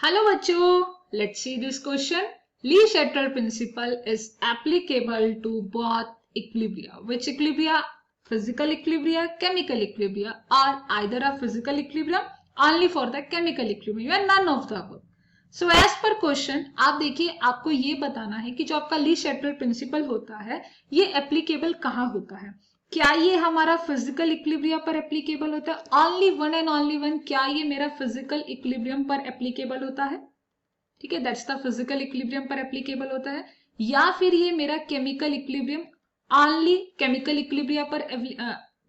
Hello बच्चों, let's see this question. Le Chatelier principle is applicable to both equilibria. Which equilibria? Physical equilibria, chemical equilibria, or either a physical equilibrium only for the chemical equilibrium or none of the above. So as per question, आप देखिए, आपको ये बताना है कि जो आपका ली Chatelier principal होता है ये एप्लीकेबल कहाँ होता है. क्या ये हमारा फिजिकल इक्विलिब्रिया पर एप्लीकेबल होता है? Only one and only one. क्या ये मेरा फिजिकल इक्विलिब्रियम पर एप्लीकेबल होता है? ठीक है, दैट्स द फिजिकल इक्विलिब्रियम पर एप्लीकेबल होता है. या फिर ये मेरा chemical equilibrium only chemical equilibria पर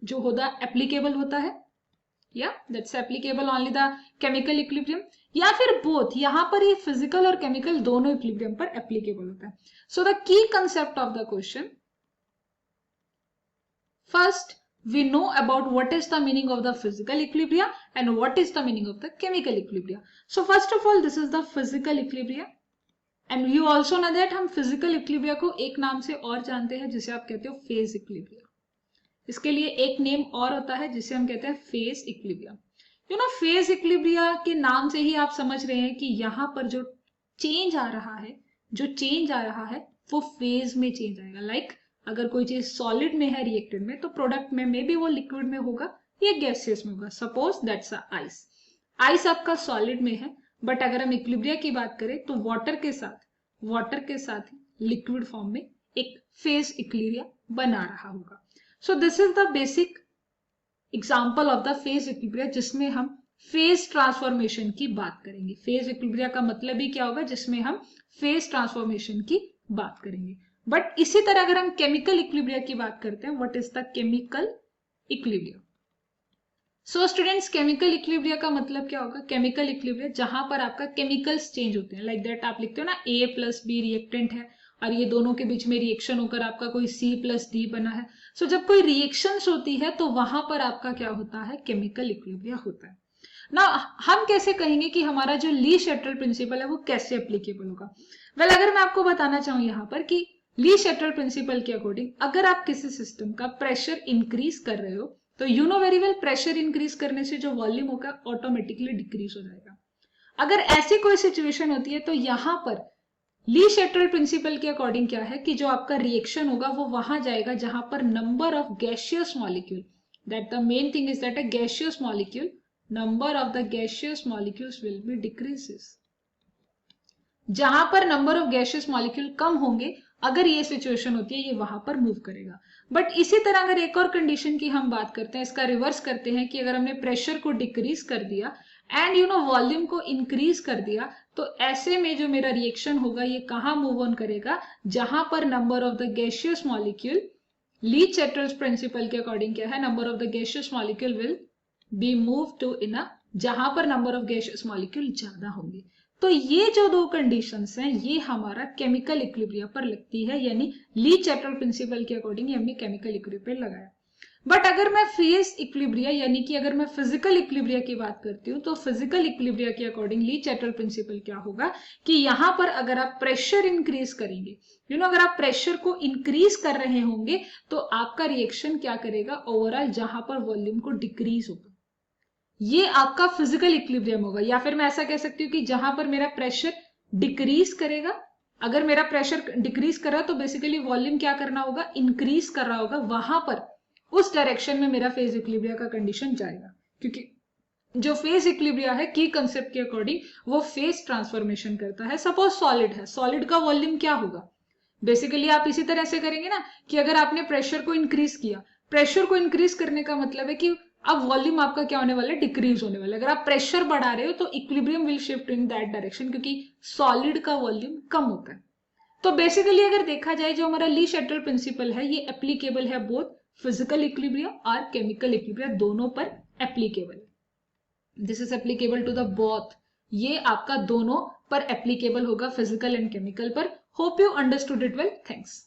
जो होता एप्लीकेबल होता है. या that's applicable only the chemical equilibrium. या फिर बोथ, यहां पर ये फिजिकल और केमिकल दोनों इक्विलिब्रियम पर एप्लीकेबल होता है. So the key concept of the question, first we know about what is the meaning of the physical equilibria and what is the meaning of the chemical equilibria. So first of all, this is the physical equilibria and you also know that हम physical equilibria को एक नाम से और जानते हैं जिसे आप कहते हो phase equilibria. इसके लिए एक नेम और होता है जिसे हम कहते हैं phase equilibria. You know, phase equilibria के नाम से ही आप समझ रहे हैं कि यहाँ पर जो चेंज आ रहा है वो फेज में चेंज आएगा. लाइक अगर कोई चीज सॉलिड में है रिएक्टेंट में, तो प्रोडक्ट में मे बी वो लिक्विड में होगा या गैसियस में होगा. Suppose that's ice. आइस आपका सॉलिड में है, बट अगर हम इक्विलिब्रिया की बात करें तो वाटर के साथ लिक्विड फॉर्म में एक फेज इक्विलिब्रिया बना रहा होगा. So this is the basic example of the phase equilibria जिसमें हम फेज ट्रांसफॉर्मेशन की बात करेंगे. फेज इक्विलिब्रिया का मतलब ही क्या होगा? जिसमें हम फेज ट्रांसफॉर्मेशन की बात करेंगे. बट इसी तरह अगर हम केमिकल इक्विलिब्रिया की बात करते हैं, what is the chemical equilibria? So students, chemical equilibria का मतलब क्या होगा? केमिकल इक्विलिब्रिया जहां पर आपका केमिकल्स चेंज होते हैं. लाइक दैट आप लिखते हो ना, A प्लस बी रिएक्टेंट है और ये दोनों के बीच में रिएक्शन होकर आपका कोई C प्लस D बना है. सो जब कोई रिएक्शंस होती है तो वहां पर आपका क्या होता है? केमिकल इक्विलिब्रिया होता है ना. हम कैसे कहेंगे कि हमारा जो ली शटल प्रिंसिपल है वो कैसे एप्लीकेबल होगा? वेल, अगर मैं आपको बताना चाहूं यहाँ पर कि ली शटल प्रिंसिपल के अकॉर्डिंग अगर आप किसी सिस्टम का प्रेशर इंक्रीज कर रहे हो तो you know very well, pressure increase करने से जो वॉल्यूम होगा ऑटोमेटिकली डिक्रीज हो जाएगा. अगर ऐसी कोई सिचुएशन होती है तो यहाँ पर ली शटल प्रिंसिपल के अकॉर्डिंग क्या है कि जो आपका रिएक्शन होगा वो वहां जाएगा जहां पर number of gaseous molecule, that the main thing is that a gaseous molecule, number of the gaseous molecules will be decreases. जहां पर नंबर ऑफ गैसियस मॉलिक्यूल कम होंगे, अगर ये सिचुएशन होती है, ये वहां पर मूव करेगा. बट इसी तरह अगर एक और कंडीशन की हम बात करते हैं, इसका रिवर्स करते हैं कि अगर हमने प्रेशर को डिक्रीज कर दिया एंड यू नो वॉल्यूम को इंक्रीज कर दिया, तो ऐसे में जो मेरा रिएक्शन होगा ये कहाँ मूव ऑन करेगा? जहां पर number of the gaseous molecule, Le Chatelier's principle के अकॉर्डिंग क्या है? Number of the gaseous molecule will be move to in a, जहां पर नंबर ऑफ गैसियस मॉलिक्यूल ज्यादा होंगे. तो ये जो दो कंडीशंस हैं ये हमारा केमिकल इक्विलिब्रिया पर लगती है, यानी ली शटल प्रिंसिपल के अकॉर्डिंग हमने केमिकल इक्विलिब्रिया लगाया. बट अगर मैं फेज इक्विलिब्रिया यानी कि अगर मैं फिजिकल इक्विलिब्रिया की बात करती हूँ तो फिजिकल इक्विलिब्रिया के अकॉर्डिंग ली शटल प्रिंसिपल क्या होगा कि यहाँ पर अगर आप प्रेशर इंक्रीज करेंगे, यू नो, अगर आप प्रेशर को इंक्रीज कर रहे होंगे तो आपका रिएक्शन क्या करेगा? ओवरऑल जहां पर वॉल्यूम को डिक्रीज होगा, ये आपका फिजिकल इक्विलिब्रियम होगा. या फिर मैं ऐसा कह सकती हूँ कि जहां पर मेरा प्रेशर डिक्रीज करेगा, अगर मेरा प्रेशर डिक्रीज कर रहा है तो बेसिकली वॉल्यूम क्या करना होगा? इंक्रीज कर रहा होगा. वहां पर उस डायरेक्शन में मेरा फेज इक्विलिब्रिया का कंडीशन जाएगा, क्योंकि जो फेज इक्विलिब्रिया है की कंसेप्ट के अकॉर्डिंग वो फेज ट्रांसफॉर्मेशन करता है. सपोज सॉलिड है, सॉलिड का वॉल्यूम क्या होगा? बेसिकली आप इसी तरह से करेंगे ना कि अगर आपने प्रेशर को इंक्रीज किया, प्रेशर को इंक्रीज करने का मतलब है कि अब वॉल्यूम आपका क्या होने वाला है? डिक्रीज होने वाला है. अगर आप प्रेशर बढ़ा रहे हो तो equilibrium will shift in that direction, क्योंकि सॉलिड का वॉल्यूम कम होता है. तो बेसिकली अगर देखा जाए जो हमारा ली शटल प्रिंसिपल है ये एप्लीकेबल है बोथ फिजिकल इक्विलिब्रिया और केमिकल इक्विलिब्रिया, दोनों पर एप्लीकेबल है. This is applicable to the both. ये आपका दोनों पर एप्लीकेबल होगा, फिजिकल एंड केमिकल पर. Hope you understood it well. Thanks.